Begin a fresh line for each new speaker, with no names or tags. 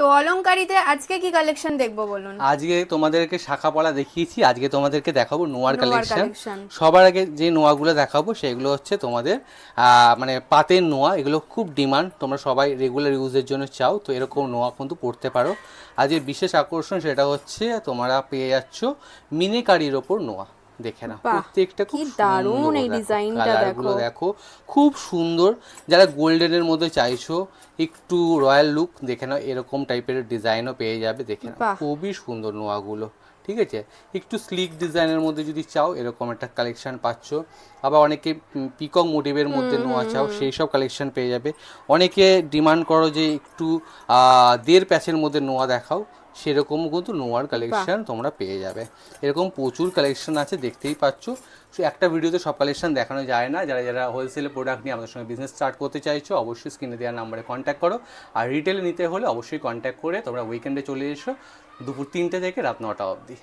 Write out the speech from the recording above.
তো অলংকারীতে আজকে কি কালেকশন দেখবো বলুন।
আজকে তোমাদেরকে শাখা পলা দেখিয়েছি, আজকে তোমাদেরকে দেখাবো নোয়ার
নোয়ার
কালেকশন।
কালেকশন।
সবার আগে যে নোয়াগুলো দেখাবো সেগুলো হচ্ছে তোমাদের মানে পাতের নোয়া। এগুলো খুব ডিমান্ড, তোমরা সবাই রেগুলার ইউজের জন্য চাও, তো এরকম নোয়া কিন্তু পড়তে পারো। আজকের বিশেষ আকর্ষণ সেটা হচ্ছে তোমরা পেয়ে যাচ্ছ মিনিকারির ওপর নোয়া। দেখে নাও,
বাহ,
প্রত্যেকটা
কি
খুব
দারুণ
সুন্দর,
এই
দেখো
ডিজাইনটা,
কালারগুলো
দেখো।
দেখো খুব সুন্দর। যারা গোল্ডেনের মধ্যে চাইছো একটু রয়্যাল লুক, দেখে নাও এরকম টাইপের ডিজাইনও পেয়ে যাবে। দেখে নাও
বাহ,
খুবই সুন্দর নোয়াগুলো, ঠিক আছে। একটু স্লিক ডিজাইনের মধ্যে যদি চাও এরকম একটা কালেকশন পাচ্ছ। আবার অনেকে পিকক মোটিভের মধ্যে
হুম
নোয়া
হুম
চাও,
হুম।
সেই সব কালেকশন পেয়ে যাবে। অনেকে ডিমান্ড করো যে একটু দেড় প্যাচের মধ্যে নোয়া দেখাও, সেরকমও কিন্তু নোয়ার
বাহ,
কালেকশন তোমরা পেয়ে যাবে। এরকম প্রচুর কালেকশন আছে, দেখতেই পাচ্ছ। সো একটা ভিডিওতে সব কালেকশন দেখানো যায় না। যারা যারা হোলসেলে প্রোডাক্ট নিয়ে আমাদের সঙ্গে বিজনেস স্টার্ট করতে চাইছো অবশ্যই স্ক্রিনে দেওয়ার নাম্বারে কন্ট্যাক্ট করো। আর রিটেলে নিতে হলে অবশ্যই কন্ট্যাক্ট করে তোমরা উইকেন্ডে চলে এসো, দুপুর 3টে থেকে রাত 9টা অবধি।